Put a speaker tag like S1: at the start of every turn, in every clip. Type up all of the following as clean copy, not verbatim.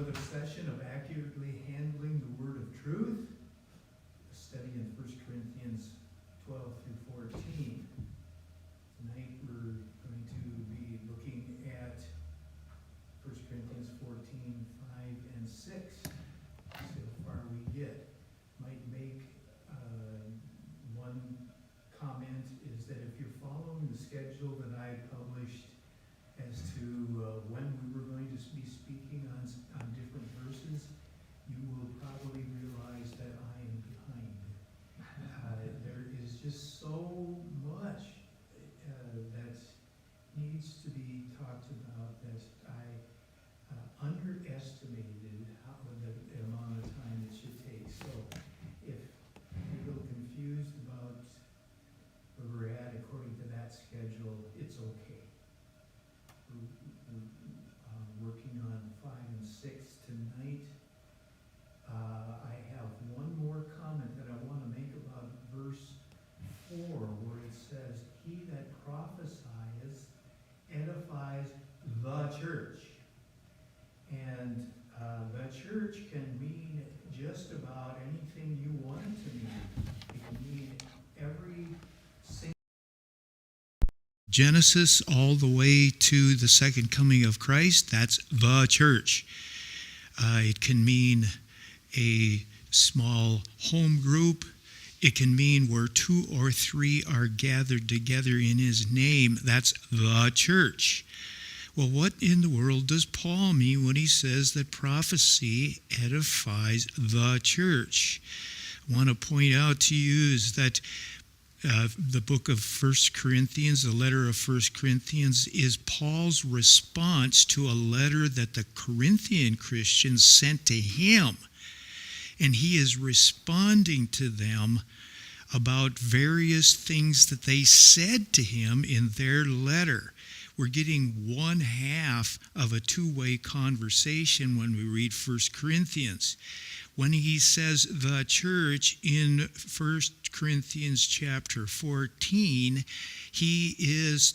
S1: another session of accurately handling the word of truth, a study in 1 Corinthians 12 through 14. Tonight we're going to be looking at 1 Corinthians 14, 5 and 6. See how far we get. Might make one comment is that if you're following the schedule that I published as to when we were going to be speaking on different verses, you will probably realize that I am behind. There is just so much that needs to be talked about that I underestimated the amount of time it should take. So if you're a little confused about where we're at according to that schedule, it's okay. We're working on 5 and 6 tonight. I have one more comment that I want to make about verse 4, where it says, "He that prophesies edifies the church." And the church can mean just about anything you want it to mean. It can mean every single Genesis all the way to the second coming of Christ. That's the church. It can mean a small home group. It can mean where 2 or 3 are gathered together in his name. That's the church. Well, what in the world does Paul mean when he says that prophecy edifies the church? I want to point out to you is that the book of 1 Corinthians, the letter of 1 Corinthians, is Paul's response to a letter that the Corinthian Christians sent to him. And he is responding to them about various things that they said to him in their letter. We're getting one half of a two-way conversation when we read 1 Corinthians. When he says the church in 1 Corinthians chapter 14, he is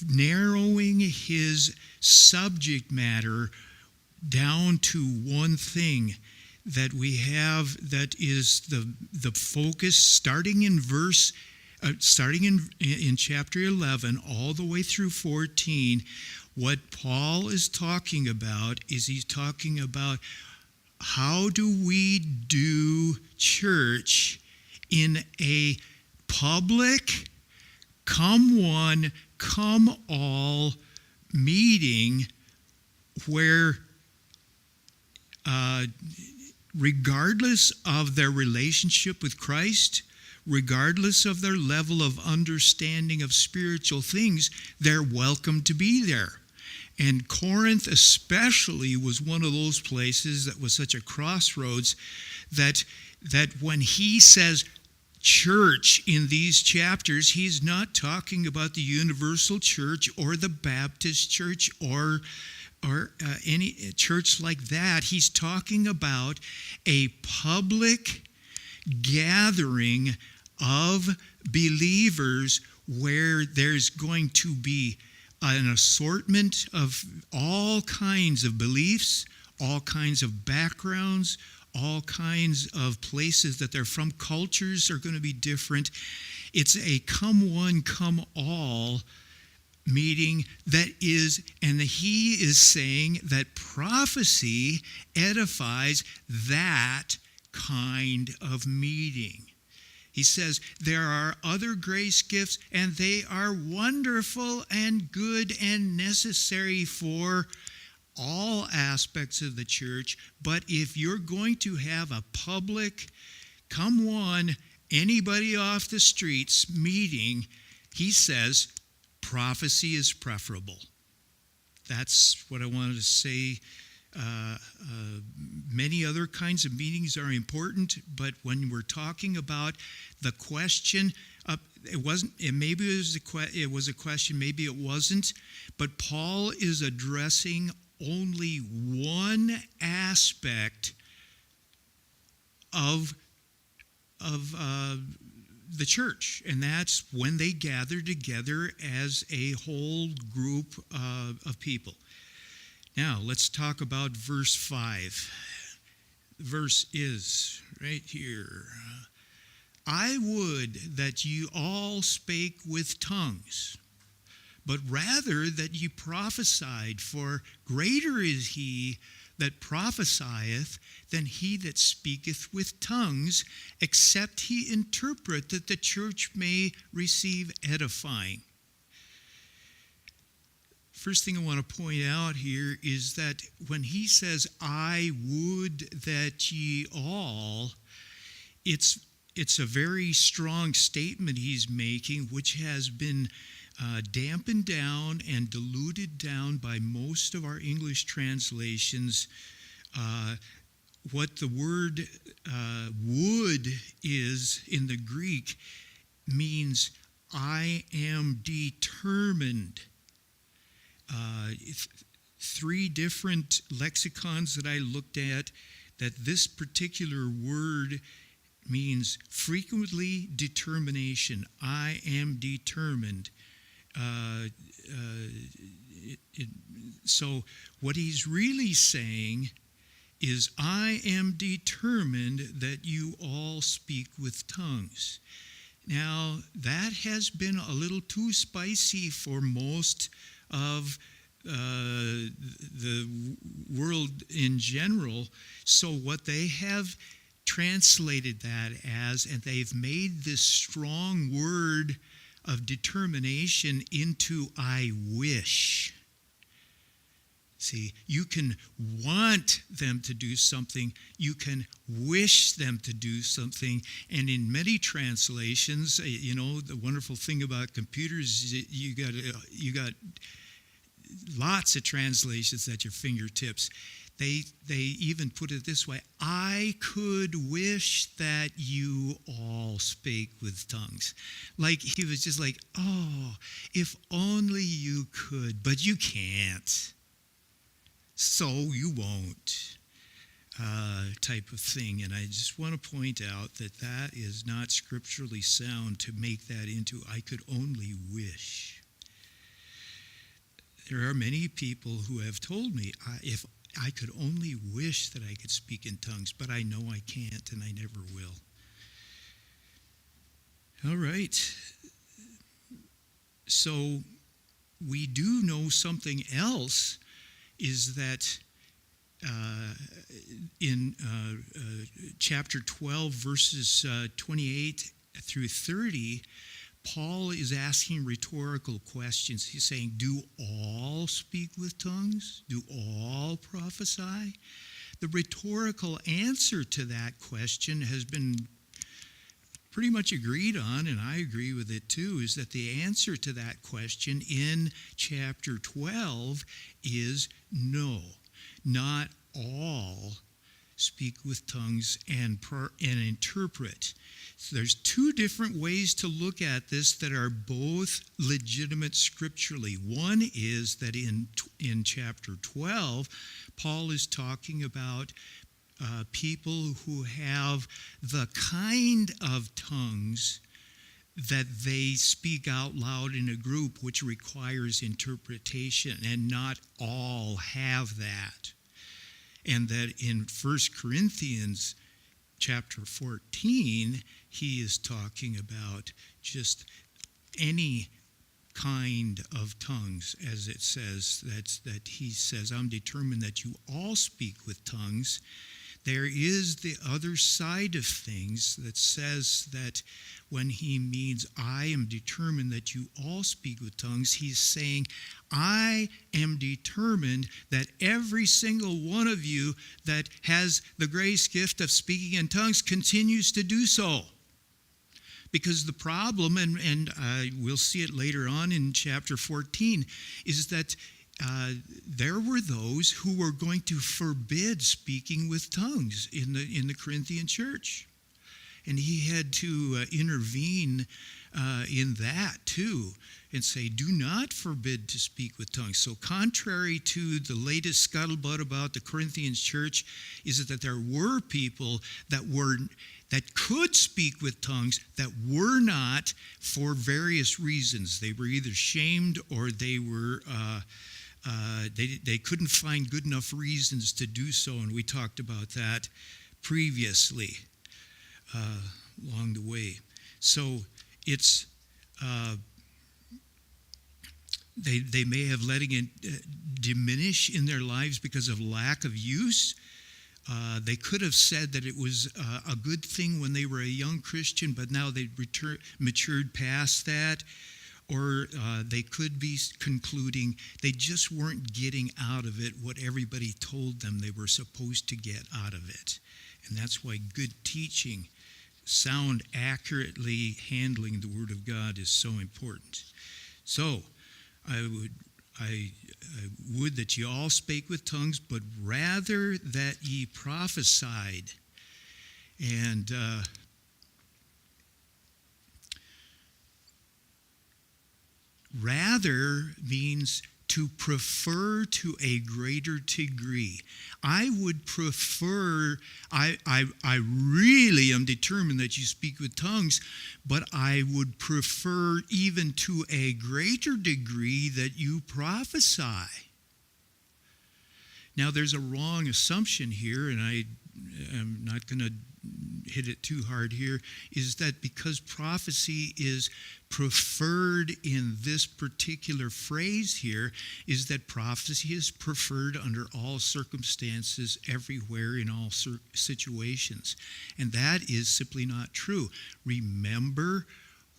S1: narrowing his subject matter down to one thing that we have that is the focus starting in chapter 11 all the way through 14. What Paul is talking about is he's talking about how do we do church in a public, come one, come all meeting where regardless of their relationship with Christ, regardless of their level of understanding of spiritual things, they're welcome to be there. And Corinth especially was one of those places that was such a crossroads that when he says church in these chapters, he's not talking about the universal church or the Baptist church or any church like that. He's talking about a public gathering of believers where there's going to be an assortment of all kinds of beliefs, all kinds of backgrounds, all kinds of places that they're from. Cultures are going to be different. It's a come one, come all meeting that is, and he is saying that prophecy edifies that kind of meeting. He says there are other grace gifts and they are wonderful and good and necessary for all aspects of the church. But if you're going to have a public, come one, anybody off the streets meeting, he says prophecy is preferable. That's what I wanted to say. Many other kinds of meetings are important, but when we're talking about the question, it was a question, maybe it wasn't, but Paul is addressing only one aspect of the church, and that's when they gather together as a whole group of people. Now, let's talk about verse 5. The verse is right here. I would that ye all spake with tongues, but rather that ye prophesied, for greater is he that prophesieth than he that speaketh with tongues, except he interpret, that the church may receive edifying. First thing I want to point out here is that when he says, I would that ye all, it's a very strong statement he's making, which has been dampened down and diluted down by most of our English translations. What the word would is in the Greek means I am determined. Three different lexicons that I looked at, that this particular word means frequently determination. I am determined. So what he's really saying is, I am determined that you all speak with tongues. Now, that has been a little too spicy for most of the world in general. So what they have translated that as, and they've made this strong word of determination into I wish. See, you can want them to do something, you can wish them to do something, and in many translations, the wonderful thing about computers is you got lots of translations at your fingertips. They even put it this way: I could wish that you all spake with tongues. Like he was just like, oh, if only you could, but you can't. So you won't, type of thing. And I just want to point out that is not scripturally sound to make that into I could only wish. There are many people who have told me, if I could only wish that I could speak in tongues, but I know I can't and I never will. All right. So we do know something else, is that in chapter 12, verses 28 through 30, Paul is asking rhetorical questions. He's saying, do all speak with tongues? Do all prophesy? The rhetorical answer to that question has been pretty much agreed on, and I agree with it too, is that the answer to that question in chapter 12 is no. Not all speak with tongues and interpret. So there's two different ways to look at this that are both legitimate scripturally. One is that in chapter 12, Paul is talking about people who have the kind of tongues that they speak out loud in a group, which requires interpretation, and not all have that. And that in 1 Corinthians chapter 14, he is talking about just any kind of tongues, as it says, that he says, I'm determined that you all speak with tongues. There is the other side of things that says that when he means, I am determined that you all speak with tongues, he's saying, I am determined that every single one of you that has the grace gift of speaking in tongues continues to do so. Because the problem, and we'll see it later on in chapter 14, is that there were those who were going to forbid speaking with tongues in the Corinthian church. And he had to intervene in that too and say, do not forbid to speak with tongues. So contrary to the latest scuttlebutt about the Corinthian church, is that there were people that could speak with tongues that were not, for various reasons. They were either shamed or they were They couldn't find good enough reasons to do so, and we talked about that previously along the way. So it's they may have letting it diminish in their lives because of lack of use. They could have said that it was a good thing when they were a young Christian, but now they've matured past that. Or they could be concluding they just weren't getting out of it what everybody told them they were supposed to get out of it. And that's why good teaching, sound, accurately handling the Word of God is so important. So I would that ye all spake with tongues, but rather that ye prophesied. And rather means to prefer to a greater degree. I would prefer, I really am determined that you speak with tongues, but I would prefer even to a greater degree that you prophesy. Now there's a wrong assumption here, and I am not going to hit it too hard here, is that because prophecy is preferred in this particular phrase here, is that prophecy is preferred under all circumstances, everywhere, in all situations. And that is simply not true. Remember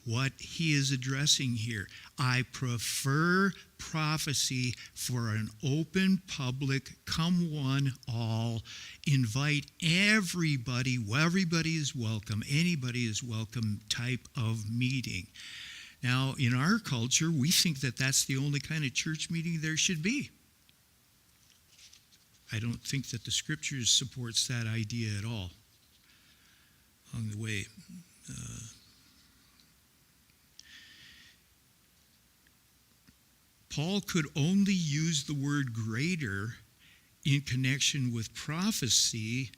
S1: what he is addressing here. I prefer prophecy for an open, public, come one, all, invite everybody, everybody is welcome, anybody is welcome type of meeting. Now, in our culture, we think that that's the only kind of church meeting there should be. I don't think that the Scriptures supports that idea at all along the way. Paul could only use the word greater in connection with prophecy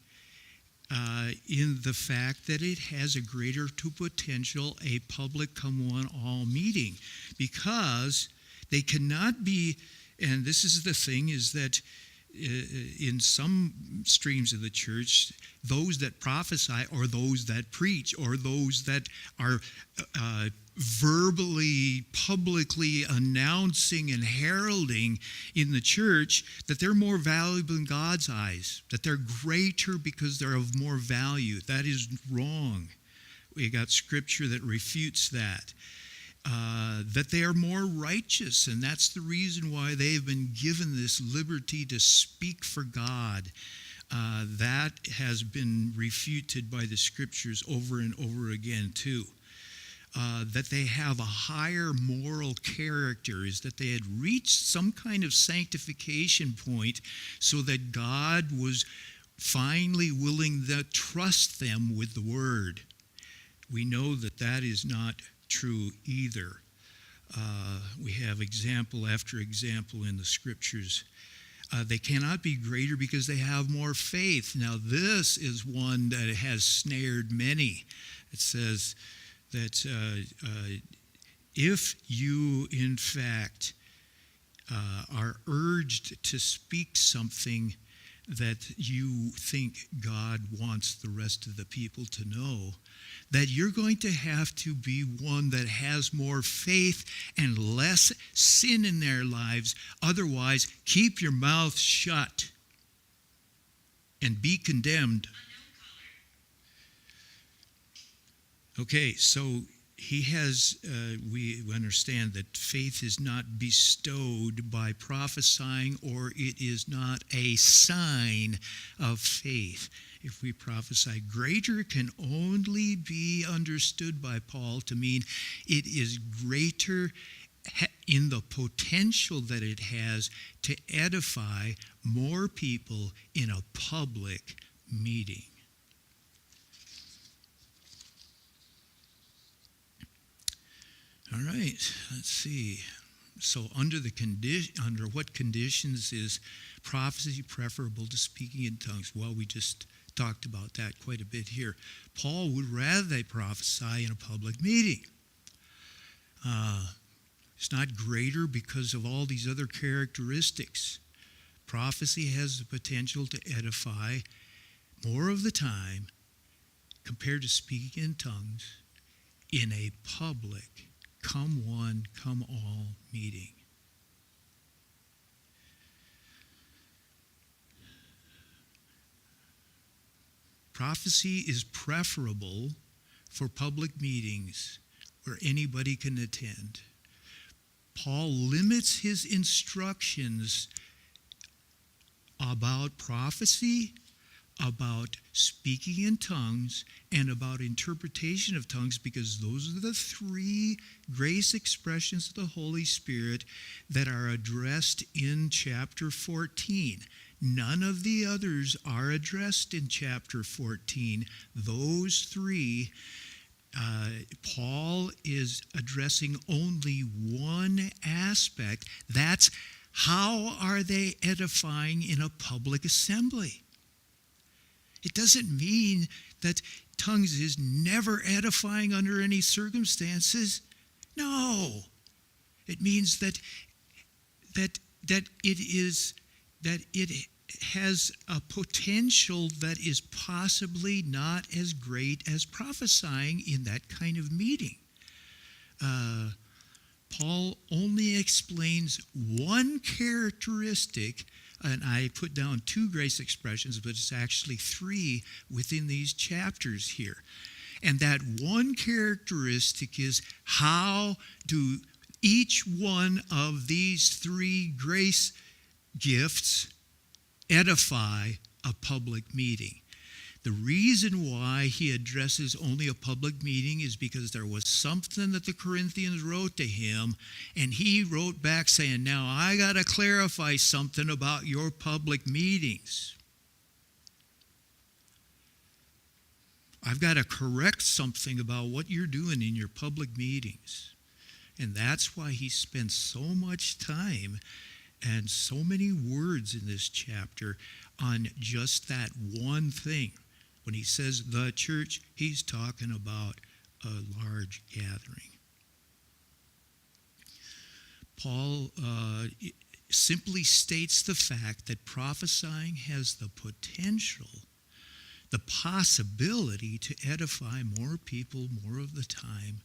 S1: in the fact that it has a greater to potential, a public come one all meeting. Because they cannot be, and this is the thing, is that in some streams of the church, those that prophesy or those that preach or those that are verbally, publicly announcing and heralding in the church that they're more valuable in God's eyes, that they're greater because they're of more value. That is wrong. We got scripture that refutes that. That they are more righteous, and that's the reason why they've been given this liberty to speak for God. That has been refuted by the scriptures over and over again too. That they have a higher moral character, is that they had reached some kind of sanctification point so that God was finally willing to trust them with the word. We know that that is not true either. We have example after example in the scriptures. They cannot be greater because they have more faith. Now this is one that has snared many. It says that if you in fact are urged to speak something that you think God wants the rest of the people to know, that you're going to have to be one that has more faith and less sin in their lives. Otherwise, keep your mouth shut and be condemned. Okay, so he has, we understand that faith is not bestowed by prophesying, or it is not a sign of faith. If we prophesy, greater can only be understood by Paul to mean it is greater in the potential that it has to edify more people in a public meeting. All right, let's see. So under what conditions is prophecy preferable to speaking in tongues? Well, we just talked about that quite a bit here. Paul would rather they prophesy in a public meeting. It's not greater because of all these other characteristics. Prophecy has the potential to edify more of the time compared to speaking in tongues in a public, come one, come all meeting. Prophecy is preferable for public meetings where anybody can attend. Paul limits his instructions about prophecy, about speaking in tongues, and about interpretation of tongues, because those are the three grace expressions of the Holy Spirit that are addressed in chapter 14. None of the others are addressed in chapter 14. Those three, Paul is addressing only one aspect. That's how are they edifying in a public assembly? It doesn't mean that tongues is never edifying under any circumstances. No. It means that it has a potential that is possibly not as great as prophesying in that kind of meeting. Paul only explains one characteristic, and I put down two grace expressions, but it's actually three within these chapters here. And that one characteristic is, how do each one of these three grace gifts edify a public meeting? The reason why he addresses only a public meeting is because there was something that the Corinthians wrote to him, and he wrote back saying, now I got to clarify something about your public meetings. I've got to correct something about what you're doing in your public meetings. And that's why he spends so much time and so many words in this chapter on just that one thing. When he says the church, he's talking about a large gathering. Paul simply states the fact that prophesying has the potential, the possibility to edify more people more of the time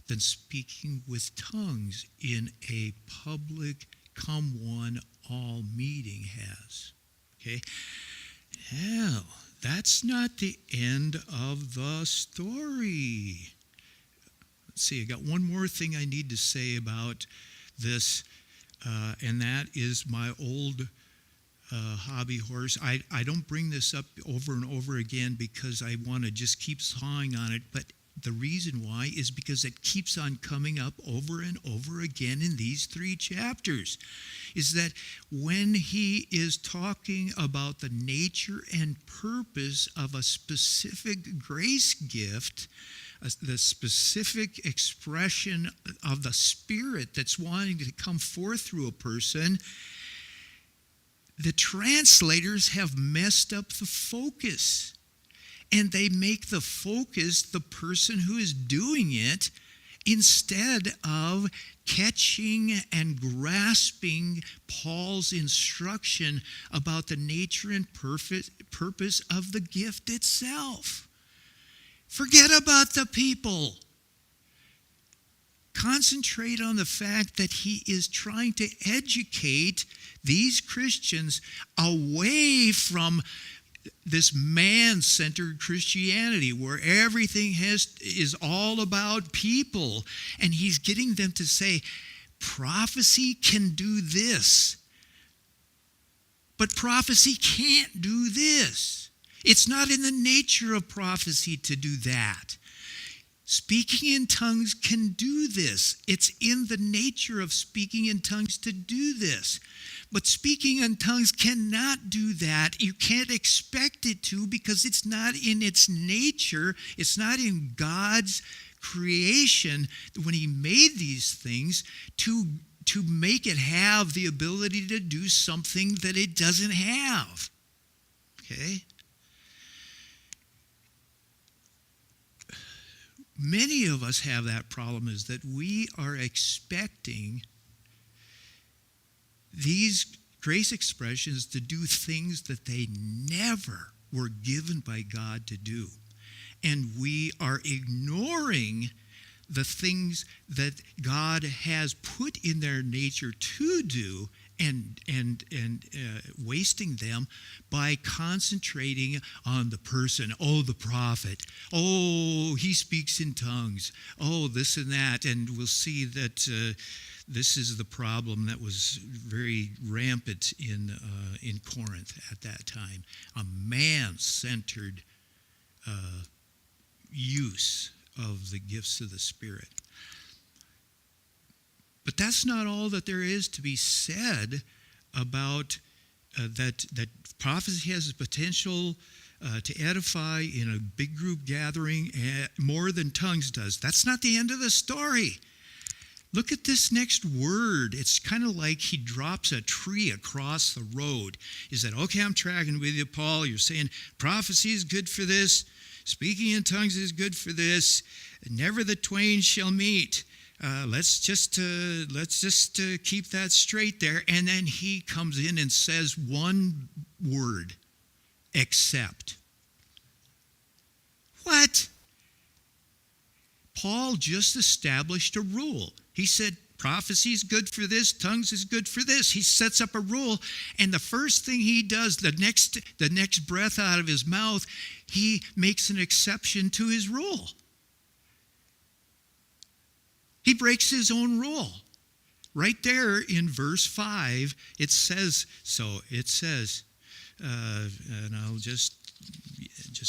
S1: than speaking with tongues in a public come one all meeting has. Okay? Now, that's not the end of the story. Let's see, I got one more thing I need to say about this, and that is my old hobby horse. I don't bring this up over and over again because I want to just keep sawing on it, but the reason why is because it keeps on coming up over and over again in these three chapters, is that when he is talking about the nature and purpose of a specific grace gift, the specific expression of the Spirit that's wanting to come forth through a person, the translators have messed up the focus. And they make the focus the person who is doing it, instead of catching and grasping Paul's instruction about the nature and purpose of the gift itself. Forget about the people. Concentrate on the fact that he is trying to educate these Christians away from this man-centered Christianity where everything is all about people. And he's getting them to say, prophecy can do this, but prophecy can't do this. It's not in the nature of prophecy to do that. Speaking in tongues can do this. It's in the nature of speaking in tongues to do this. But speaking in tongues cannot do that. You can't expect it to, because it's not in its nature. It's not in God's creation when he made these things to make it have the ability to do something that it doesn't have. Okay? many of us have that problem, is that we are expecting these grace expressions to do things that they never were given by God to do. And we are ignoring the things that God has put in their nature to do, and wasting them by concentrating on the person. Oh, the prophet. Oh, he speaks in tongues. Oh, this and that. And we'll see that this is the problem that was very rampant in Corinth at that time. A man-centered use of the gifts of the Spirit. But that's not all that there is to be said about that prophecy has the potential to edify in a big group gathering more than tongues does. That's not the end of the story. Look at this next word. It's kind of like he drops a tree across the road. He said, okay, I'm tracking with you, Paul. You're saying prophecy is good for this. Speaking in tongues is good for this. Never the twain shall meet. Let's just keep that straight there. And then he comes in and says one word, except. What? Paul just established a rule. He said prophecy is good for this, tongues is good for this. He sets up a rule, and the first thing he does, the next breath out of his mouth, he makes an exception to his rule. He breaks his own rule. Right there in verse 5, it says, and I'll just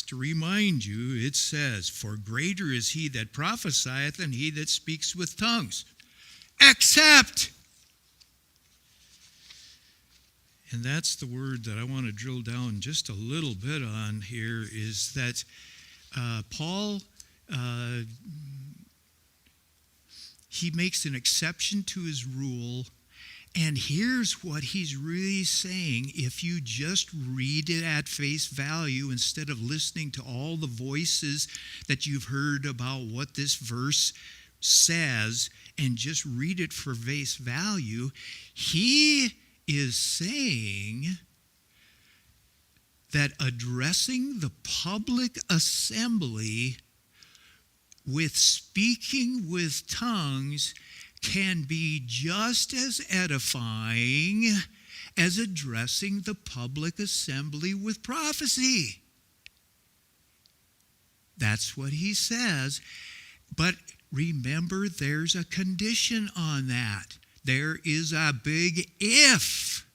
S1: to remind you, it says, for greater is he that prophesieth than he that speaks with tongues. Except. And that's the word that I want to drill down just a little bit on here, is that Paul, he makes an exception to his rule. And here's what he's really saying. If you just read it at face value instead of listening to all the voices that you've heard about what this verse says, and just read it for face value, he is saying that addressing the public assembly with speaking with tongues can be just as edifying as addressing the public assembly with prophecy. That's what he says. But remember, there's a condition on that. There is a big if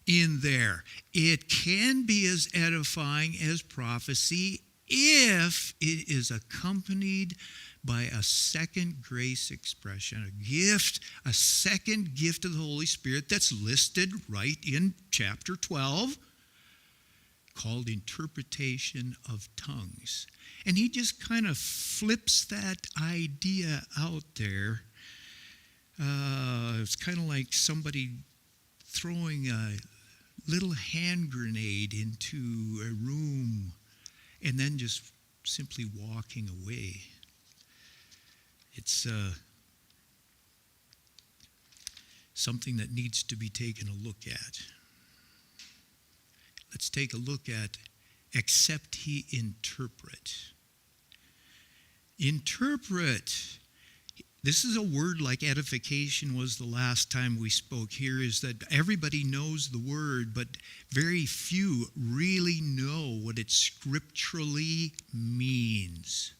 S1: in there. It can be as edifying as prophecy if it is accompanied by a second grace expression, a gift, a second gift of the Holy Spirit that's listed right in chapter 12, called interpretation of tongues. And he just kind of flips that idea out there. It's kind of like somebody throwing a little hand grenade into a room and then just simply walking away. It's something that needs to be taken a look at. Let's take a look at except he interpret. Interpret. This is a word like edification was the last time we spoke here, is that everybody knows the word, but very few really know what it scripturally means.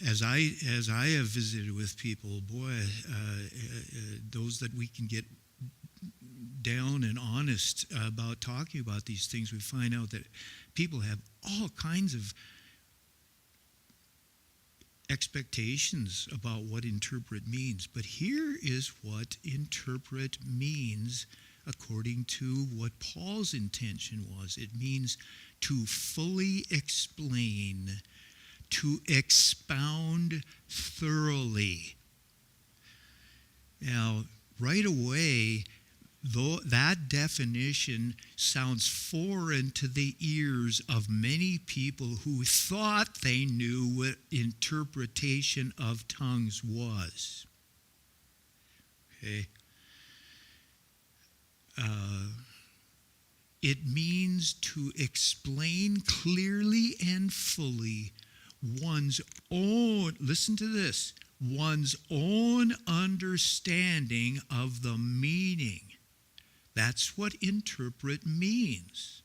S1: As I have visited with people, boy, those that we can get down and honest about talking about these things, we find out that people have all kinds of expectations about what interpret means. But here is what interpret means according to what Paul's intention was. It means to fully explain, to expound thoroughly. Now, right away, though that definition sounds foreign to the ears of many people who thought they knew what interpretation of tongues was. Okay. It means to explain clearly and fully one's own, listen to this, one's own understanding of the meaning. That's what interpret means.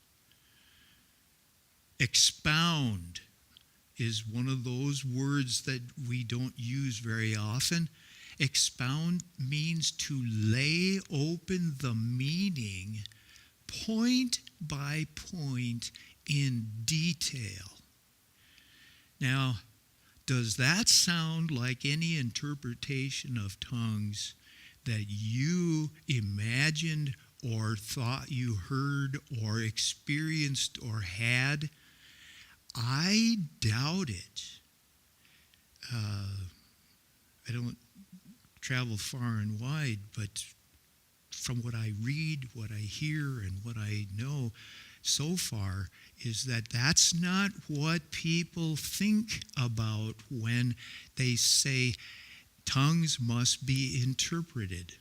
S1: Expound is one of those words that we don't use very often. Expound means to lay open the meaning point by point in detail. Now, does that sound like any interpretation of tongues that you imagined or thought you heard or experienced or had? I doubt it. I don't travel far and wide, but from what I read, what I hear, and what I know so far is that that's not what people think about when they say tongues must be interpreted.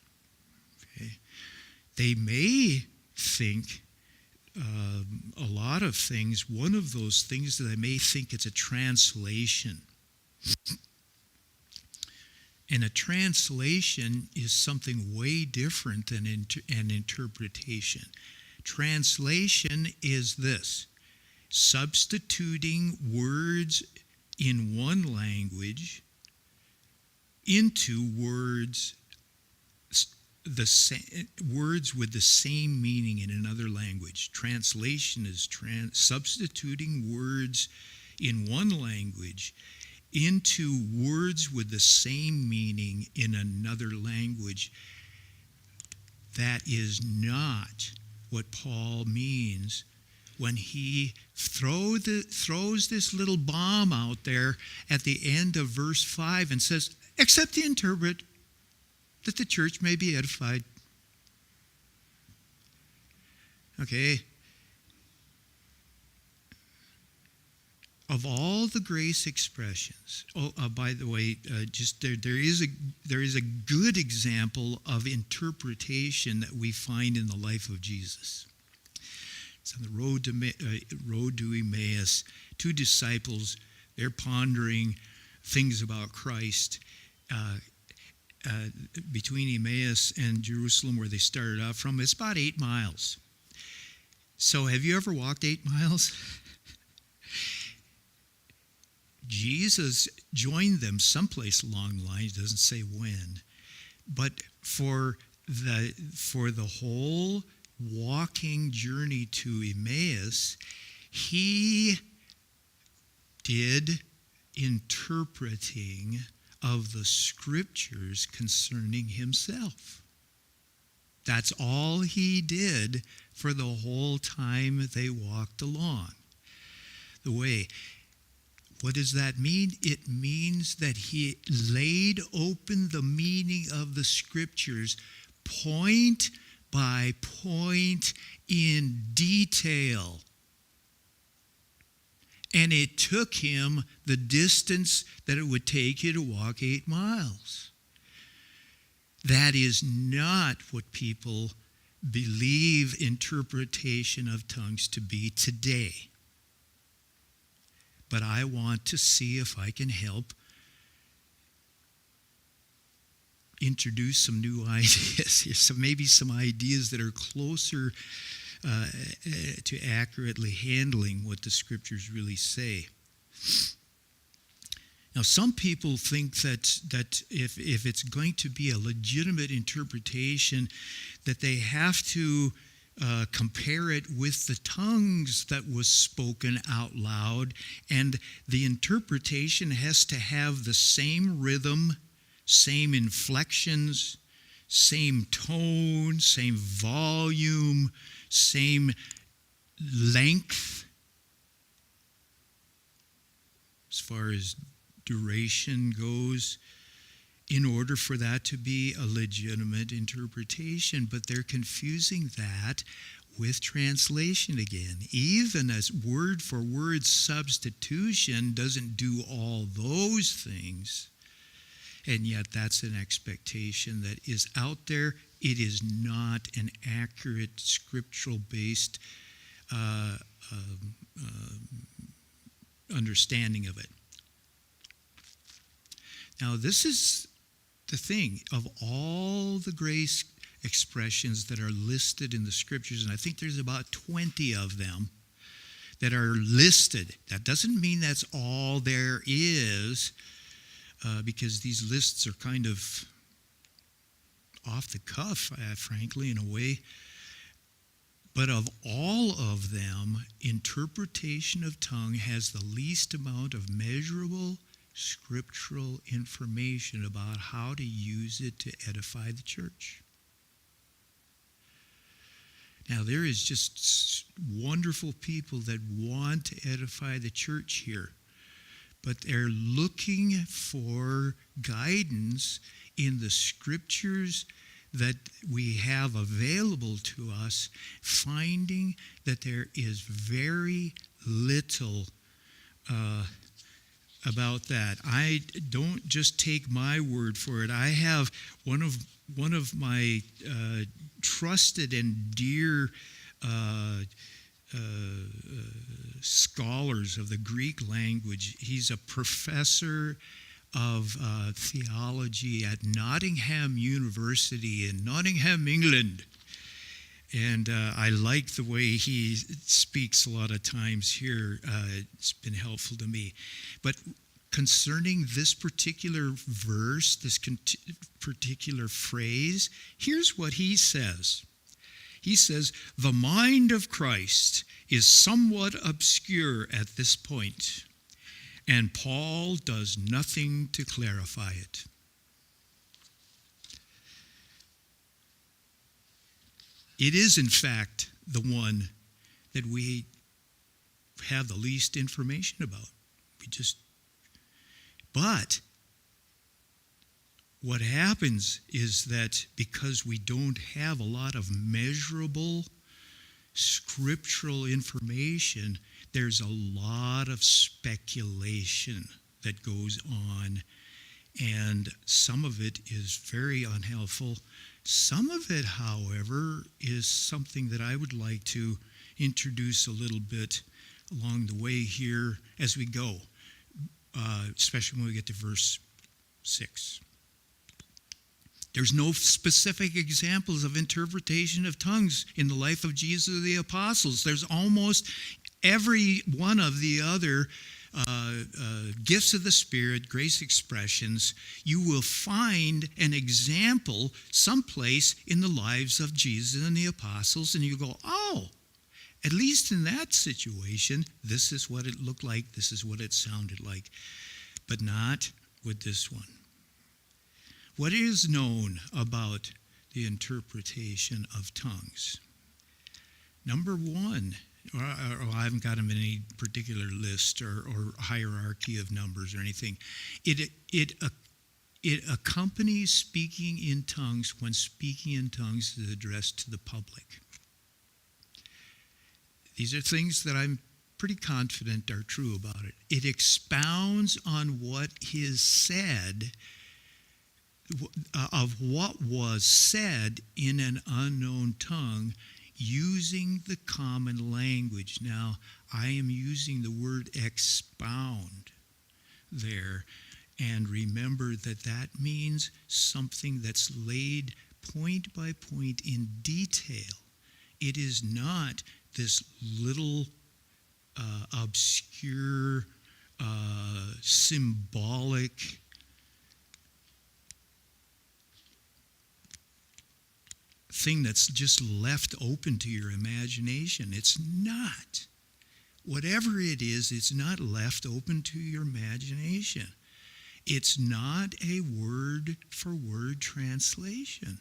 S1: Okay? They may think a lot of things. One of those things that they may think it's a translation. And a translation is something way different than an interpretation. Translation is this: substituting words in one language into words words with the same meaning in another language. Translation is substituting words in one language into words with the same meaning in another language. That is not what Paul means when he throws this little bomb out there at the end of verse 5 and says, "Except the interpret, that the church may be edified." Okay. Of all the grace expressions, by the way, just there is a good example of interpretation that we find in the life of Jesus. It's on the road to Emmaus. Two disciples, they're pondering things about Christ between Emmaus and Jerusalem, where they started out from. It's about 8 miles. So, have you ever walked 8 miles? Jesus joined them someplace along the line. It doesn't say when. But for the whole walking journey to Emmaus, he did interpreting of the scriptures concerning himself. That's all he did for the whole time they walked along the way. What does that mean? It means that he laid open the meaning of the scriptures point by point in detail. And it took him the distance that it would take you to walk 8 miles. That is not what people believe interpretation of tongues to be today. But I want to see if I can help introduce some new ideas here. So maybe some ideas that are closer to accurately handling what the scriptures really say. Now, some people think that if it's going to be a legitimate interpretation, that they have to compare it with the tongues that was spoken out loud, and the interpretation has to have the same rhythm, same inflections, same tone, same volume, same length as far as duration goes. in order for that to be a legitimate interpretation. But they're confusing that with translation again. Even as word for word substitution doesn't do all those things. And yet that's an expectation that is out there. It is not an accurate scriptural-based understanding of it. Now, this is the thing. Of all the grace expressions that are listed in the scriptures, and I think there's about 20 of them that are listed. That doesn't mean that's all there is, because these lists are kind of off the cuff, frankly, in a way. But of all of them, interpretation of tongue has the least amount of measurable scriptural information about how to use it to edify the church. Now, there is just wonderful people that want to edify the church here, but they're looking for guidance in the scriptures that we have available to us, finding that there is very little about that. I don't just take my word for it. I have one of my trusted and dear scholars of the Greek language. He's a professor of theology at Nottingham University in Nottingham, England. And I like the way he speaks a lot of times here. It's been helpful to me. But concerning this particular verse, this particular phrase, here's what he says. He says, the mind of Christ is somewhat obscure at this point, and Paul does nothing to clarify it. It is, in fact, the one that we have the least information about. But what happens is that because we don't have a lot of measurable scriptural information, there's a lot of speculation that goes on, and some of it is very unhelpful. Some of it, however, is something that I would like to introduce a little bit along the way here as we go, especially when we get to verse 6. There's no specific examples of interpretation of tongues in the life of Jesus or the apostles. There's almost every one of the other gifts of the Spirit, grace expressions. You will find an example someplace in the lives of Jesus and the apostles, and you go, oh, at least in that situation, this is what it looked like, this is what it sounded like, but not with this one. What is known about the interpretation of tongues? Number one, I haven't got them in any particular list or hierarchy of numbers or anything. It accompanies speaking in tongues when speaking in tongues is addressed to the public. These are things that I'm pretty confident are true about it. It expounds on what is said, of what was said in an unknown tongue, using the common language. Now, I am using the word expound there, and remember that that means something that's laid point by point in detail. It is not this little obscure, symbolic thing that's just left open to your imagination. It's not. Whatever it is, it's not left open to your imagination. It's not a word-for-word translation.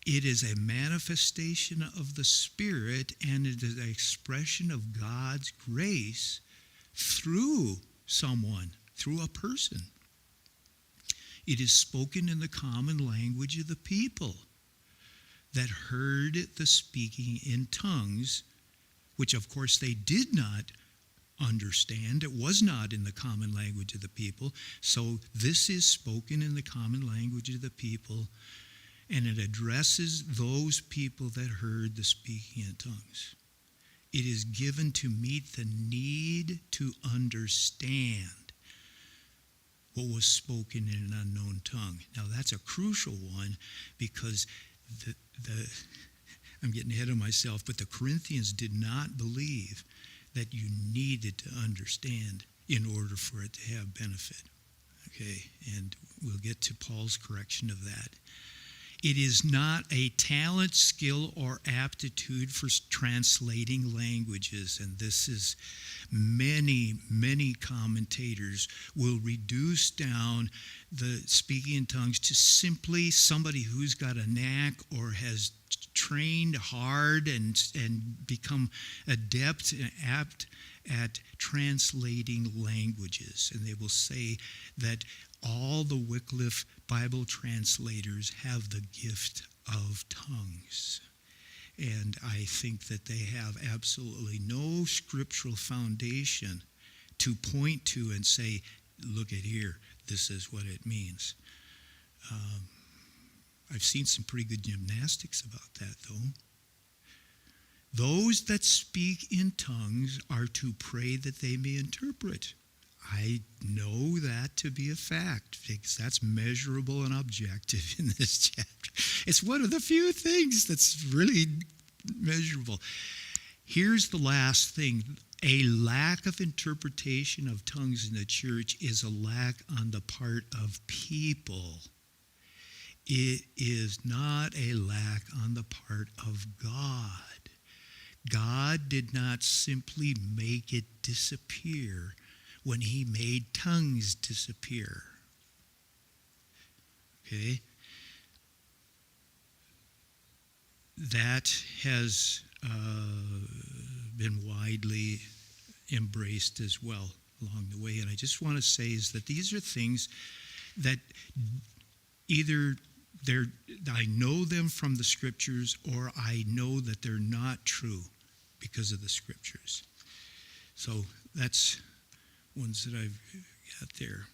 S1: It is a manifestation of the Spirit, and it is an expression of God's grace through someone, through a person. It is spoken in the common language of the people that heard the speaking in tongues, which of course they did not understand. It was not in the common language of the people. So this is spoken in the common language of the people, and it addresses those people that heard the speaking in tongues. It is given to meet the need to understand what was spoken in an unknown tongue. Now that's a crucial one, because I'm getting ahead of myself, but the Corinthians did not believe that you needed to understand in order for it to have benefit. Okay, and we'll get to Paul's correction of that. It is not a talent, skill, or aptitude for translating languages. And this is many commentators will reduce down the speaking in tongues to simply somebody who's got a knack or has trained hard and become adept and apt at translating languages. And they will say that all the Wycliffe Bible translators have the gift of tongues. And I think that they have absolutely no scriptural foundation to point to and say, look at here, this is what it means. I've seen some pretty good gymnastics about that, though. Those that speak in tongues are to pray that they may interpret. I know that to be a fact, because that's measurable and objective in this chapter. It's one of the few things that's really measurable. Here's the last thing. A lack of interpretation of tongues in the church is a lack on the part of people. It is not a lack on the part of God. God did not simply make it disappear when he made tongues disappear. Okay? That has been widely embraced as well along the way. And I just want to say is that these are things that either I know them from the scriptures, or I know that they're not true because of the scriptures. So that's ones that I've got there.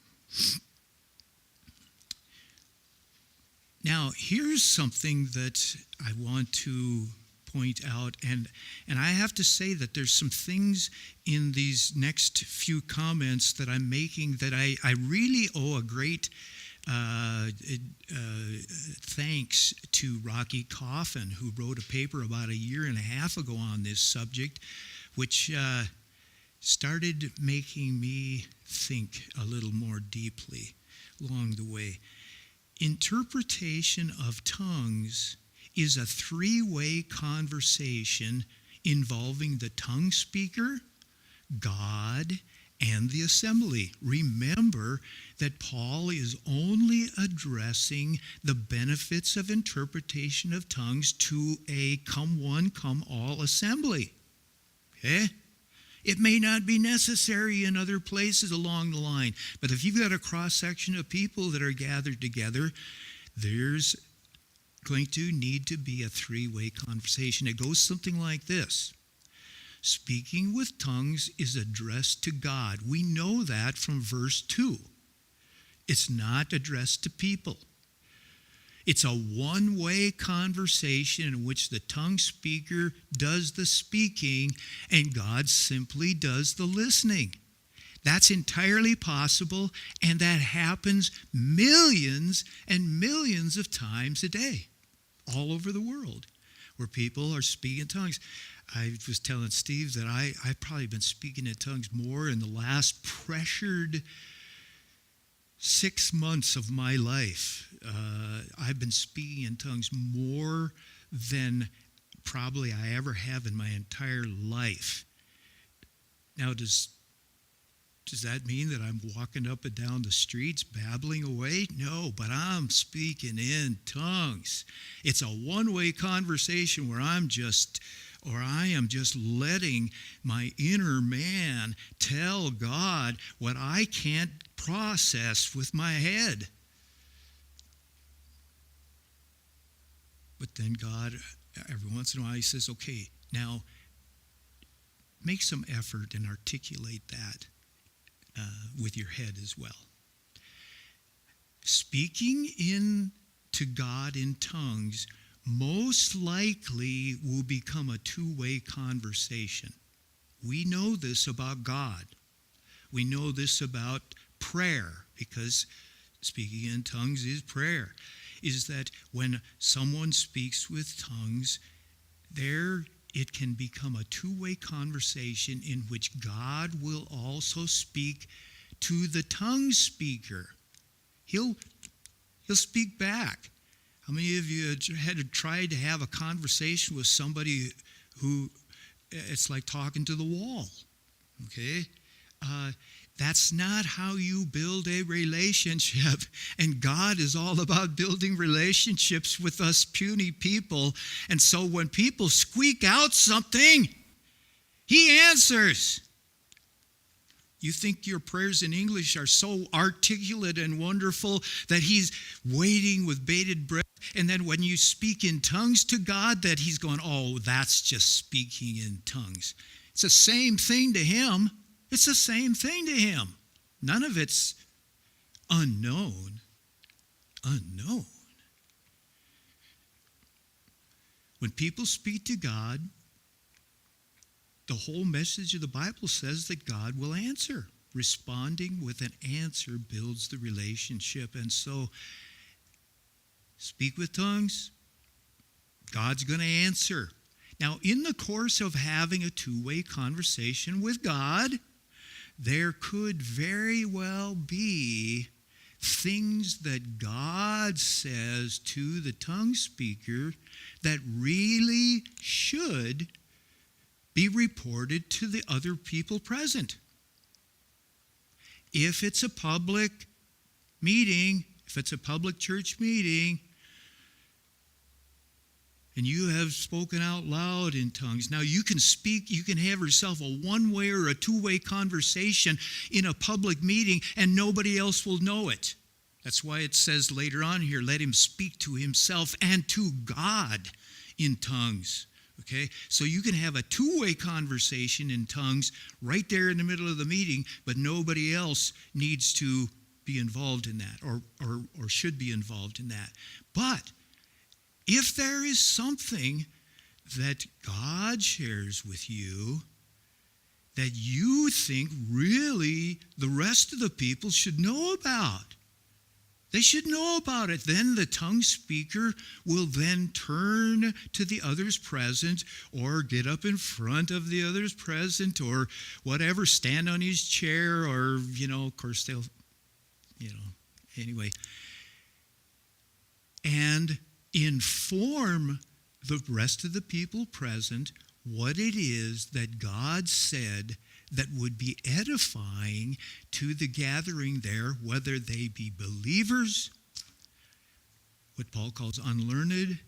S1: Now, here's something that I want to point out, and I have to say that there's some things in these next few comments that I'm making that I really owe a great thanks to Rocky Coffin, who wrote a paper about a year and a half ago on this subject, which started making me think a little more deeply along the way. Interpretation of tongues is a three-way conversation involving the tongue speaker, God, and the assembly. Remember that Paul is only addressing the benefits of interpretation of tongues to a come one, come all assembly. Okay? It may not be necessary in other places along the line, but if you've got a cross-section of people that are gathered together, there's going to need to be a three-way conversation. It goes something like this. Speaking with tongues is addressed to God. We know that from verse 2. It's not addressed to people. It's a one-way conversation in which the tongue speaker does the speaking and God simply does the listening. That's entirely possible, and that happens millions and millions of times a day all over the world where people are speaking tongues. I was telling Steve that I've probably been speaking in tongues more in the last pressured 6 months of my life. I've been speaking in tongues more than probably I ever have in my entire life. Now, does that mean that I'm walking up and down the streets babbling away? No, but I'm speaking in tongues. It's a one-way conversation where I am just letting my inner man tell God what I can't process with my head. But then God, every once in a while, he says, okay, now make some effort and articulate that with your head as well. Speaking to God in tongues most likely will become a two-way conversation. We know this about God. We know this about prayer, because speaking in tongues is prayer, is that when someone speaks with tongues, it can become a two-way conversation in which God will also speak to the tongue speaker. He'll speak back. How many of you had tried to have a conversation with somebody who it's like talking to the wall? Okay? That's not how you build a relationship. And God is all about building relationships with us puny people. And so when people squeak out something, he answers. You think your prayers in English are so articulate and wonderful that he's waiting with bated breath. And then when you speak in tongues to God, that he's going, oh, that's just speaking in tongues. It's the same thing to him. It's the same thing to him. None of it's unknown. Unknown. When people speak to God, the whole message of the Bible says that God will answer. Responding with an answer builds the relationship. And so, speak with tongues, God's going to answer. Now, in the course of having a two-way conversation with God, there could very well be things that God says to the tongue speaker that really should be reported to the other people present. If it's a public meeting, if it's a public church meeting, and you have spoken out loud in tongues. Now you can speak, you can have yourself a one-way or a two-way conversation in a public meeting and nobody else will know it. That's why it says later on here, let him speak to himself and to God in tongues. Okay? So you can have a two-way conversation in tongues right there in the middle of the meeting, but nobody else needs to be involved in that or should be involved in that. But if there is something that God shares with you that you think really the rest of the people should know about, they should know about it. Then the tongue speaker will then turn to the others present or get up in front of the others present or whatever, stand on his chair or, of course they'll, anyway. And inform the rest of the people present what it is that God said that would be edifying to the gathering there, whether they be believers, what Paul calls unlearned,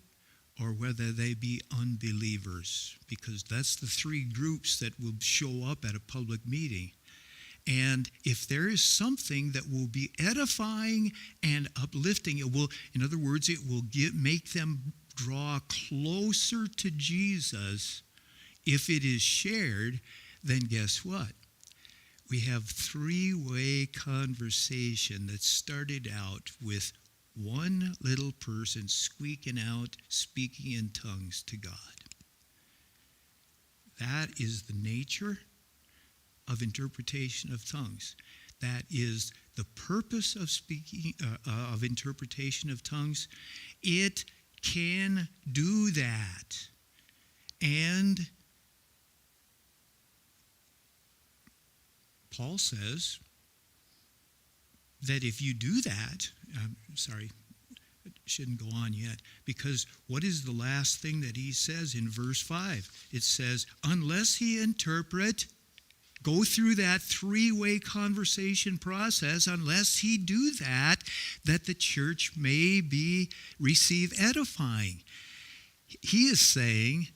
S1: or whether they be unbelievers, because that's the three groups that will show up at a public meeting. And if there is something that will be edifying and uplifting, it will, in other words, it will make them draw closer to Jesus. If it is shared, then guess what? We have three-way conversation that started out with one little person squeaking out, speaking in tongues to God. That is the nature of interpretation of tongues. That is the purpose of speaking, of interpretation of tongues. It can do that. And Paul says that if you do that, shouldn't go on yet, because what is the last thing that he says in verse 5? It says, unless he interpret, go through that three-way conversation process, unless he do that the church may receive edifying. He is saying,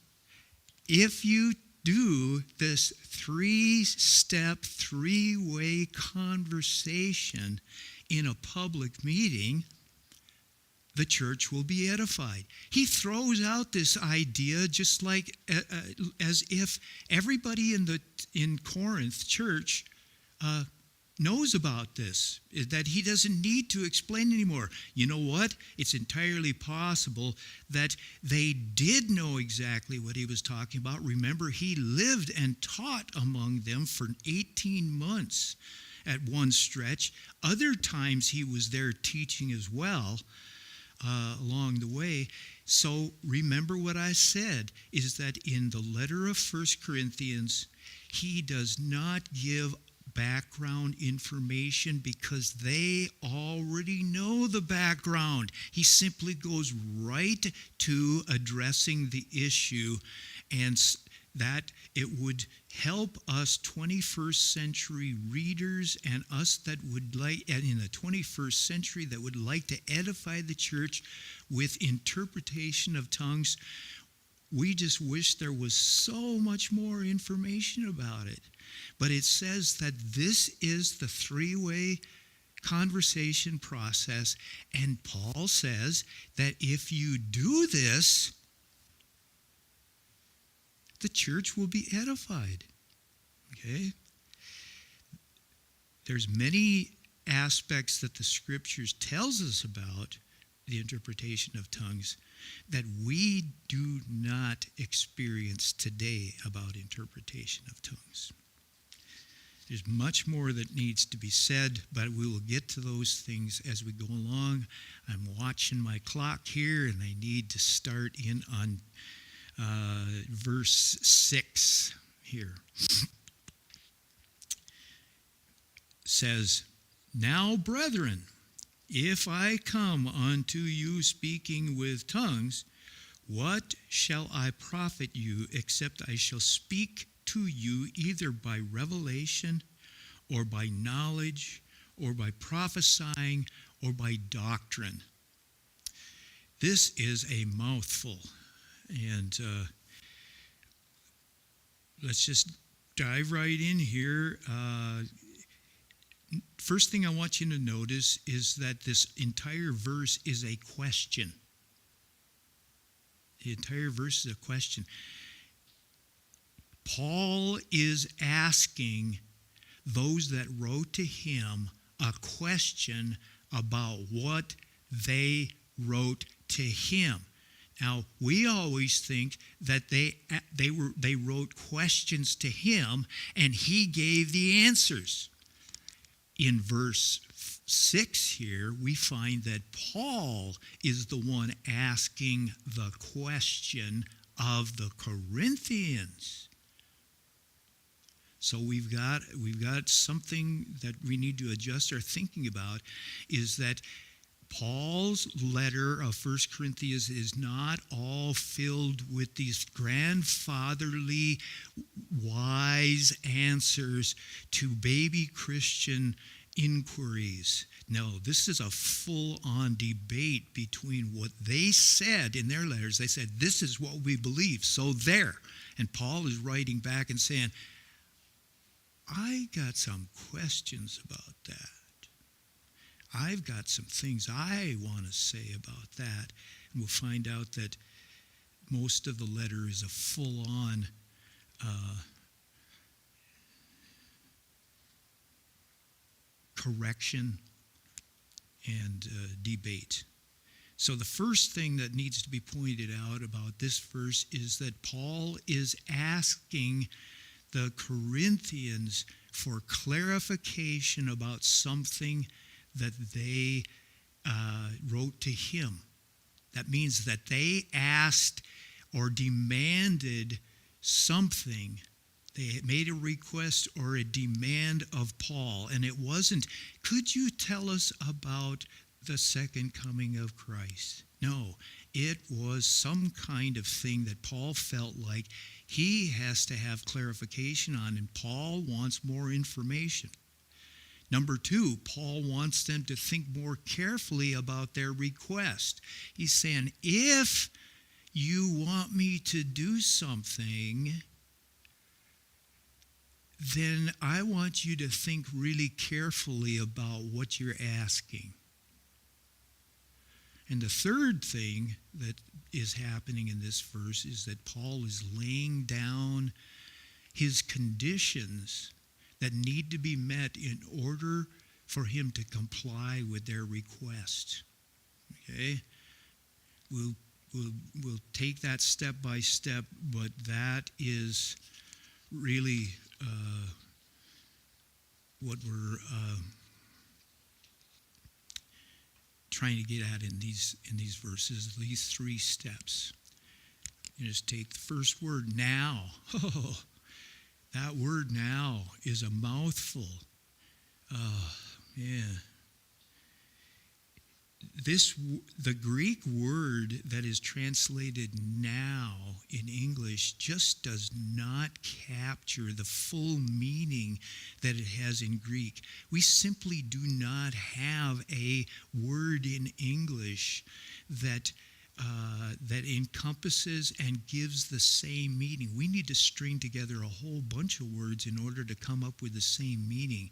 S1: if you do this three-step, three-way conversation in a public meeting, the church will be edified. He throws out this idea just like as if everybody in Corinth church knows about this, that he doesn't need to explain anymore. You know what? It's entirely possible that they did know exactly what he was talking about. Remember, he lived and taught among them for 18 months at one stretch. Other times he was there teaching as well along the way. So remember what I said, is that in the letter of 1 Corinthians, he does not give background information because they already know the background. He simply goes right to addressing the issue, and that it would help us 21st century readers and us that would like, and in the 21st century that would like to edify the church with interpretation of tongues. We just wish there was so much more information about it. But it says that this is the three-way conversation process, and Paul says that if you do this, the church will be edified. Okay? There's many aspects that the scriptures tells us about the interpretation of tongues that we do not experience today about interpretation of tongues. There's much more that needs to be said, but we will get to those things as we go along. I'm watching my clock here, and I need to start in on verse 6 here. Says, "Now, brethren, if I come unto you speaking with tongues, what shall I profit you, except I shall speak to you either by revelation or by knowledge or by prophesying or by doctrine?" This is a mouthful. And let's just dive right in here. First thing I want you to notice is that this entire verse is a question. The entire verse is a question. Paul is asking those that wrote to him a question about what they wrote to him. Now, we always think that they wrote questions to him and he gave the answers. In verse 6 here, we find that Paul is the one asking the question of the Corinthians. So we've got something that we need to adjust our thinking about, is that Paul's letter of 1 Corinthians is not all filled with these grandfatherly, wise answers to baby Christian inquiries. No, this is a full-on debate between what they said in their letters. They said, this is what we believe, so there. And Paul is writing back and saying, I got some questions about that. I've got some things I want to say about that. And we'll find out that most of the letter is a full-on correction and debate. So the first thing that needs to be pointed out about this verse is that Paul is asking the Corinthians for clarification about something that they wrote to him. That means that they asked or demanded something. They made a request or a demand of Paul. And it wasn't, could you tell us about the second coming of Christ? No, it was some kind of thing that Paul felt like he has to have clarification on, and Paul wants more information. Number two, Paul wants them to think more carefully about their request. He's saying, if you want me to do something, then I want you to think really carefully about what you're asking. And the third thing that is happening in this verse is that Paul is laying down his conditions that need to be met in order for him to comply with their request. Okay? We'll take that step by step, but that is really what we're trying to get at in these verses, these three steps. You just take the first word, now. Oh, that word now is a mouthful. Yeah. The Greek word that is translated now in English just does not capture the full meaning that it has in Greek. We simply do not have a word in English that encompasses and gives the same meaning. We need to string together a whole bunch of words in order to come up with the same meaning.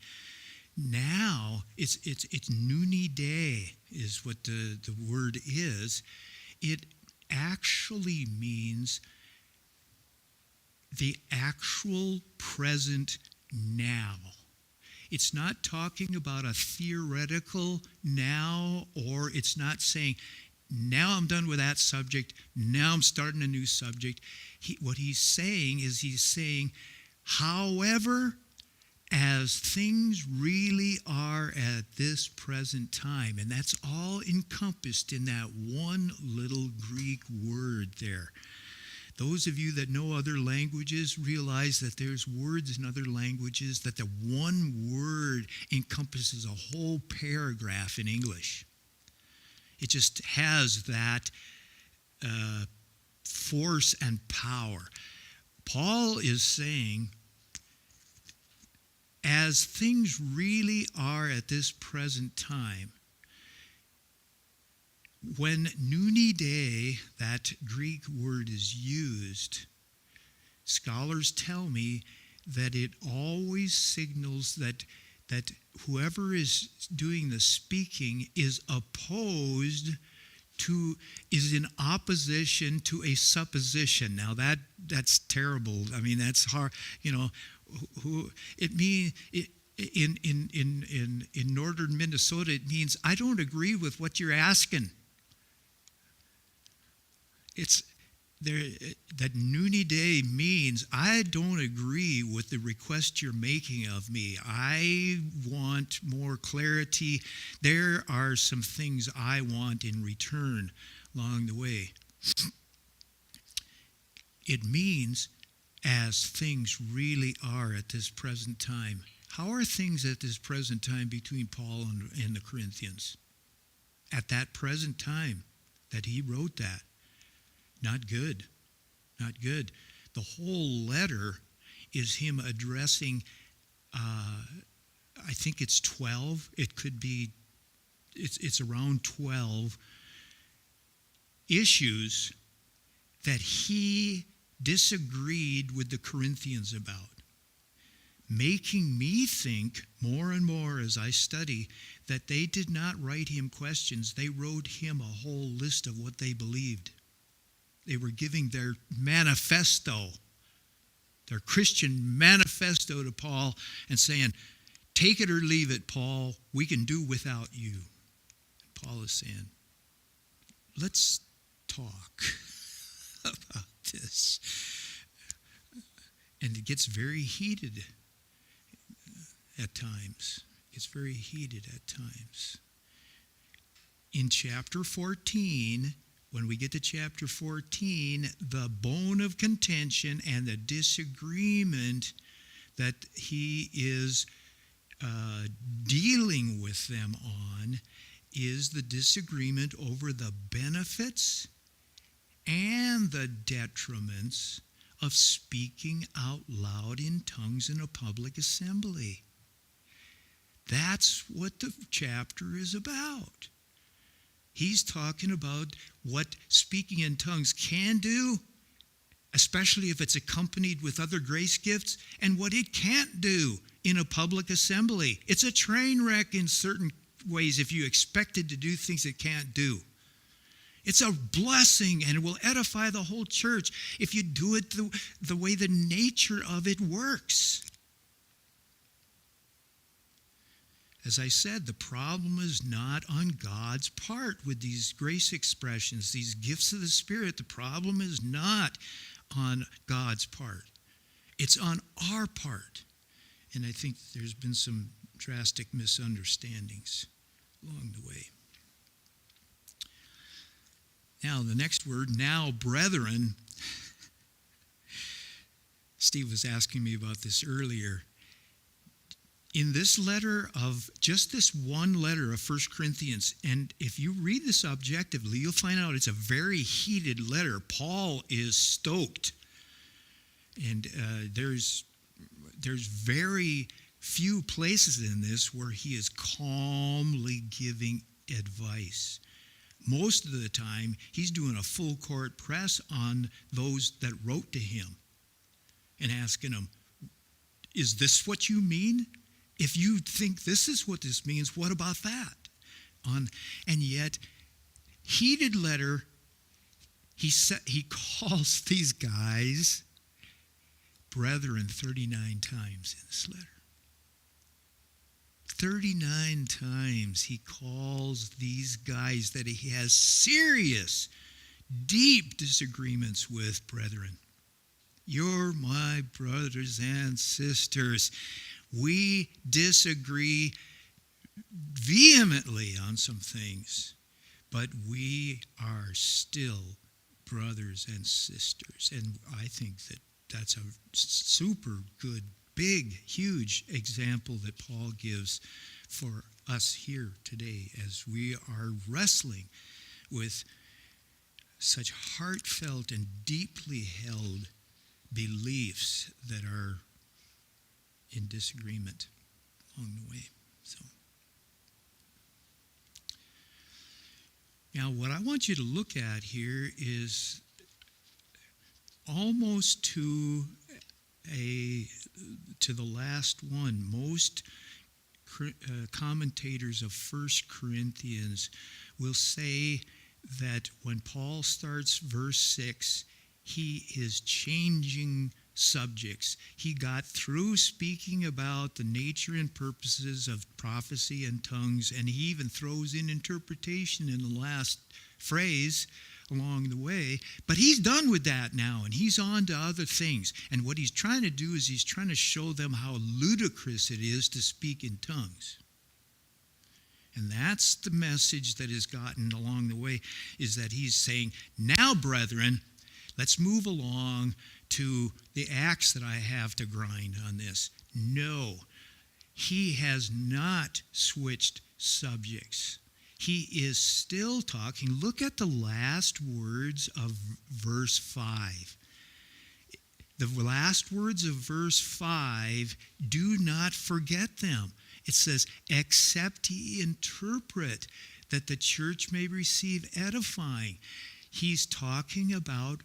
S1: Now, it's nuni day is what the word is. It actually means the actual present now. It's not talking about a theoretical now, or it's not saying, now I'm done with that subject, now I'm starting a new subject. What he's saying, however, as things really are at this present time. And that's all encompassed in that one little Greek word there. Those of you that know other languages realize that there's words in other languages that the one word encompasses a whole paragraph in English. It just has that force and power. Paul is saying, as things really are at this present time, when nuni day, that Greek word, is used, scholars tell me that it always signals that whoever is doing the speaking is in opposition to a supposition. Now that's terrible. I mean, that's hard. It means in northern Minnesota, it means I don't agree with what you're asking. It's there that nuni day means I don't agree with the request you're making of me. I want more clarity. There are some things I want in return along the way. It means as things really are at this present time. How are things at this present time between Paul and the Corinthians? At that present time that he wrote that. Not good. Not good. The whole letter is him addressing, I think it's 12. It could be, it's around 12 issues that he disagreed with the Corinthians about, making me think more and more as I study that they did not write him questions. They wrote him a whole list of what they believed. They were giving their manifesto, their Christian manifesto to Paul and saying, take it or leave it, Paul. We can do without you. And Paul is saying, let's talk about this. And it gets very heated at times. It's very heated at times. In chapter 14, when we get to chapter 14, the bone of contention and the disagreement that he is dealing with them on is the disagreement over the benefits and the detriments of speaking out loud in tongues in a public assembly. That's what the chapter is about. He's talking about what speaking in tongues can do, especially if it's accompanied with other grace gifts, and what it can't do in a public assembly. It's a train wreck in certain ways if you expect it to do things it can't do. It's a blessing, and it will edify the whole church if you do it the way the nature of it works. As I said, the problem is not on God's part with these grace expressions, these gifts of the Spirit. The problem is not on God's part. It's on our part. And I think there's been some drastic misunderstandings along the way. Now, the next word, now, brethren. Steve was asking me about this earlier. In this letter of, just this one letter of 1 Corinthians, and if you read this objectively, you'll find out it's a very heated letter. Paul is stoked. And there's very few places in this where he is calmly giving advice. Most of the time, he's doing a full court press on those that wrote to him and asking them, is this what you mean? If you think this is what this means, what about that? And yet, heated letter, he calls these guys brethren 39 times in this letter. 39 times he calls these guys that he has serious, deep disagreements with brethren. You're my brothers and sisters. We disagree vehemently on some things, but we are still brothers and sisters. And I think that that's a super good, big, huge example that Paul gives for us here today as we are wrestling with such heartfelt and deeply held beliefs that are in disagreement along the way. So, now what I want you to look at here is almost to the last one. Most commentators of 1 Corinthians will say that when Paul starts verse 6, he is changing subjects. He got through speaking about the nature and purposes of prophecy and tongues, and he even throws in interpretation in the last phrase along the way. But he's done with that now, and he's on to other things. And what he's trying to do is he's trying to show them how ludicrous it is to speak in tongues. And that's the message that is gotten along the way, is that he's saying, now, brethren, let's move along to the axe that I have to grind on this. No, he has not switched subjects. He is still talking. Look at the last words of verse 5. The last words of verse 5, do not forget them. It says, except ye interpret, that the church may receive edifying. He's talking about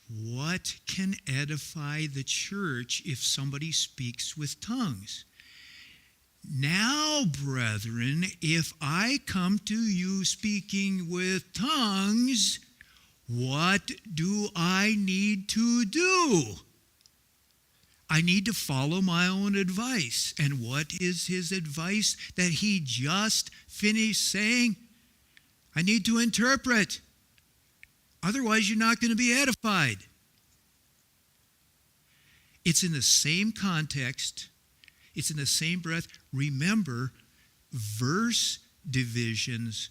S1: what can edify the church if somebody speaks with tongues. Now, brethren, if I come to you speaking with tongues, what do I need to do? I need to follow my own advice. And what is his advice that he just finished saying? I need to interpret. Otherwise, you're not going to be edified. It's in the same context. It's in the same breath. Remember, verse divisions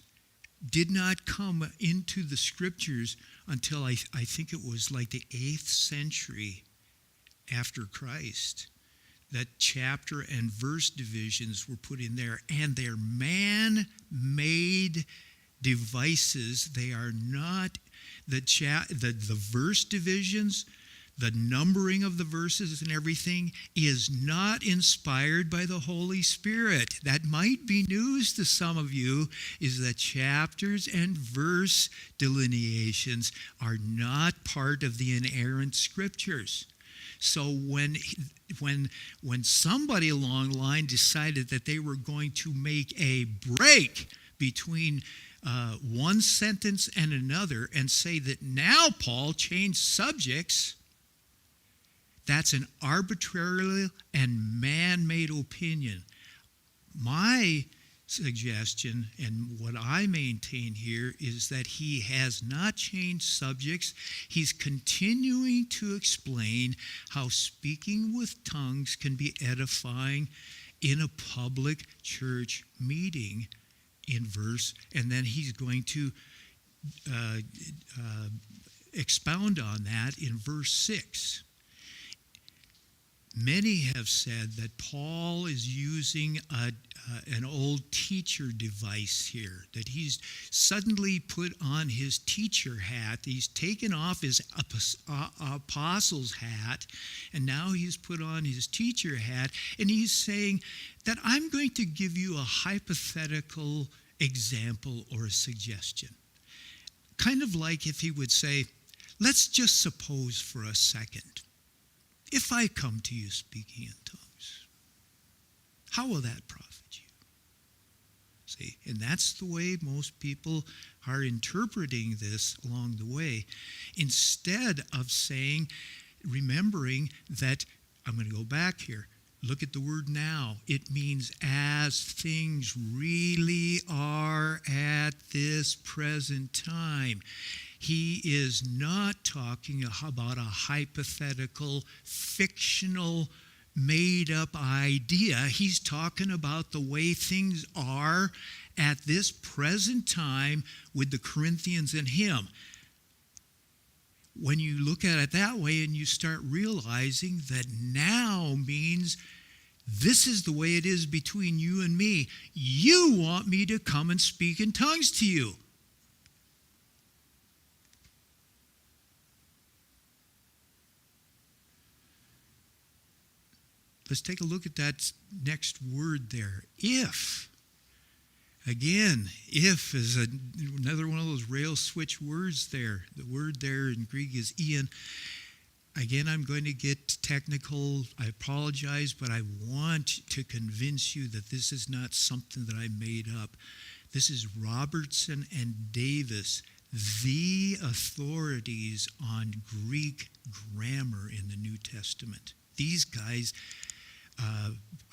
S1: did not come into the scriptures until I think it was like the 8th century after Christ. That chapter and verse divisions were put in there, and they're man-made devices. They are not the verse divisions. The numbering of the verses and everything is not inspired by the Holy Spirit. That might be news to some of you, is that chapters and verse delineations are not part of the inerrant scriptures. So when somebody along the line decided that they were going to make a break between one sentence and another and say that now Paul changed subjects, that's an arbitrary and man-made opinion. My suggestion and what I maintain here is that he has not changed subjects. He's continuing to explain how speaking with tongues can be edifying in a public church meeting in verse, and then he's going to expound on that in verse 6. Many have said that Paul is using an old teacher device here, that he's suddenly put on his teacher hat. He's taken off his apostle's hat, and now he's put on his teacher hat, and he's saying that I'm going to give you a hypothetical example or a suggestion. Kind of like if he would say, let's just suppose for a second, if I come to you speaking in tongues, how will that profit you? See, and that's the way most people are interpreting this along the way. Instead of saying, remembering that, I'm going to go back here, look at the word now. It means as things really are at this present time. He is not talking about a hypothetical, fictional, made-up idea. He's talking about the way things are at this present time with the Corinthians and him. When you look at it that way and you start realizing that now means this is the way it is between you and me. You want me to come and speak in tongues to you. Let's take a look at that next word there. If. Again, if is another one of those rail switch words there. The word there in Greek is ian. Again, I'm going to get technical. I apologize, but I want to convince you that this is not something that I made up. This is Robertson and Davis, the authorities on Greek grammar in the New Testament. These guys,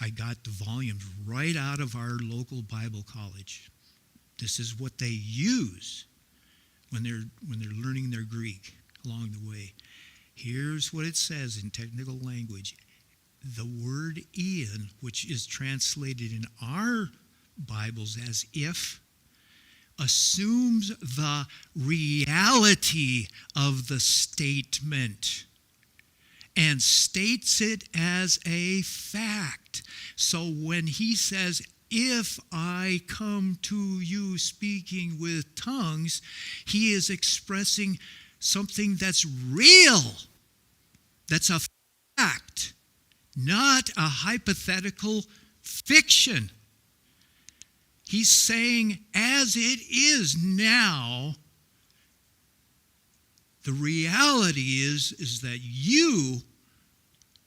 S1: I got the volumes right out of our local Bible college. This is what they use when they're learning their Greek along the way. Here's what it says in technical language. The word Ian, which is translated in our Bibles as if, assumes the reality of the statement and states it as a fact. So when he says, if I come to you speaking with tongues, he is expressing something that's real, that's a fact, not a hypothetical fiction. He's saying, as it is now, the reality is that you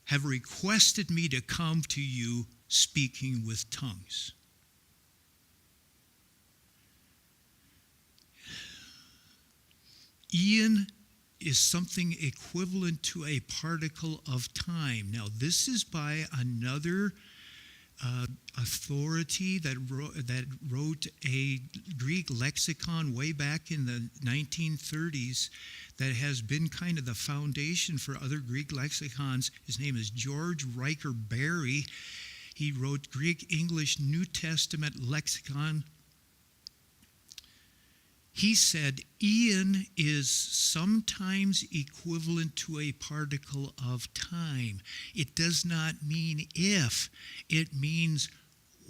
S1: have requested me to come to you speaking with tongues. Ian is something equivalent to a particle of time. Now, this is by another authority that wrote a Greek lexicon way back in the 1930s that has been kind of the foundation for other Greek lexicons. His name is George Riker Berry. He wrote Greek English New Testament lexicon. He said, Ian is sometimes equivalent to a particle of time. It does not mean if, it means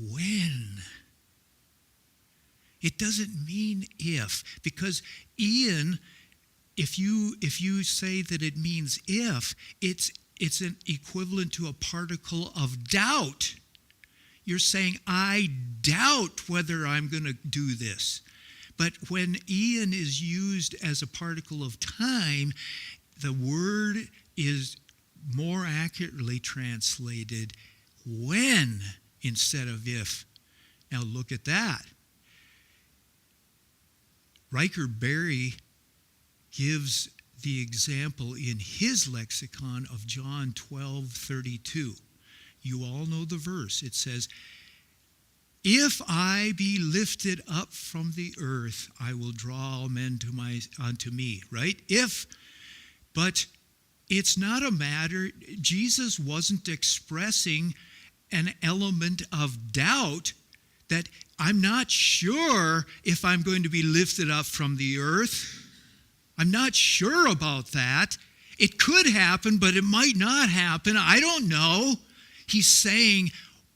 S1: when. It doesn't mean if, because Ian, if you say that it means if, it's an equivalent to a particle of doubt. You're saying, I doubt whether I'm going to do this. But when Ian is used as a particle of time, the word is more accurately translated when instead of if. Now look at that. Riker Berry gives the example in his lexicon of John 12:32. You all know the verse. It says, "If I be lifted up from the earth, I will draw all men unto me," right? But it's not a matter, Jesus wasn't expressing an element of doubt that I'm not sure if I'm going to be lifted up from the earth. I'm not sure about that. It could happen, but it might not happen. I don't know. He's saying,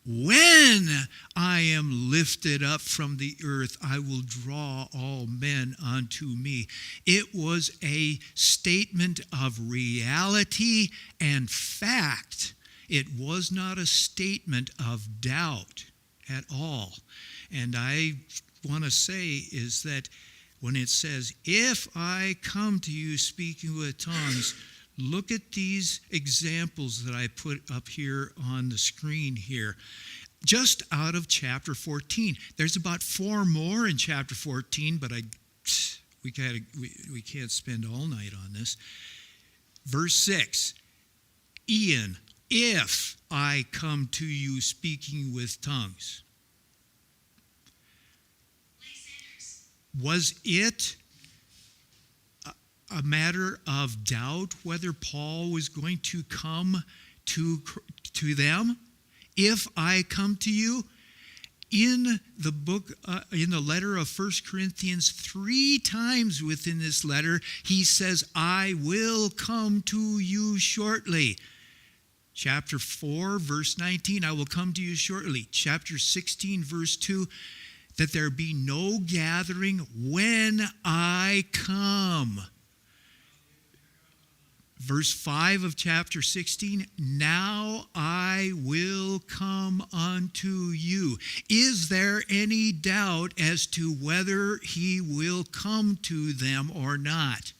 S1: when I am lifted up from the earth, I will draw all men unto me. It was a statement of reality and fact. It was not a statement of doubt at all. And I want to say is that when it says, if I come to you speaking with tongues, look at these examples that I put up here on the screen here. Just out of chapter 14. There's about 4 more in chapter 14, but we can't spend all night on this. Verse 6, Ian, if I come to you speaking with tongues. Was it a matter of doubt whether Paul was going to come to them? If I come to you? In the book, in the letter of 1 Corinthians, 3 times within this letter, he says, I will come to you shortly. Chapter 4, verse 19, I will come to you shortly. Chapter 16, verse 2, that there be no gathering when I come. Verse 5 of chapter 16, now I will come unto you. Is there any doubt as to whether he will come to them or not?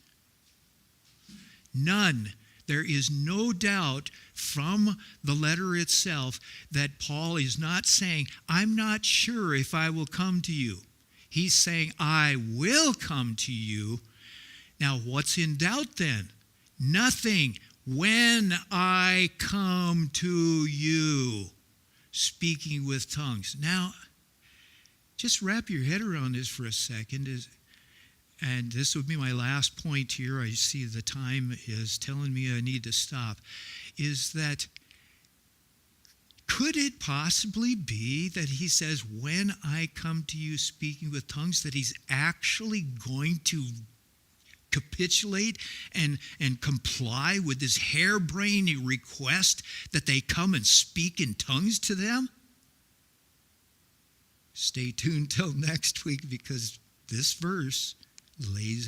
S1: None. There is no doubt from the letter itself that Paul is not saying, I'm not sure if I will come to you. He's saying, I will come to you. Now, what's in doubt then? Nothing. When I come to you, speaking with tongues. Now, just wrap your head around this for a second. And this would be my last point here. I see the time is telling me I need to stop. Is that, could it possibly be that he says, when I come to you speaking with tongues, that he's actually going to capitulate and comply with this harebrained request that they come and speak in tongues to them? Stay tuned till next week, because this verse lays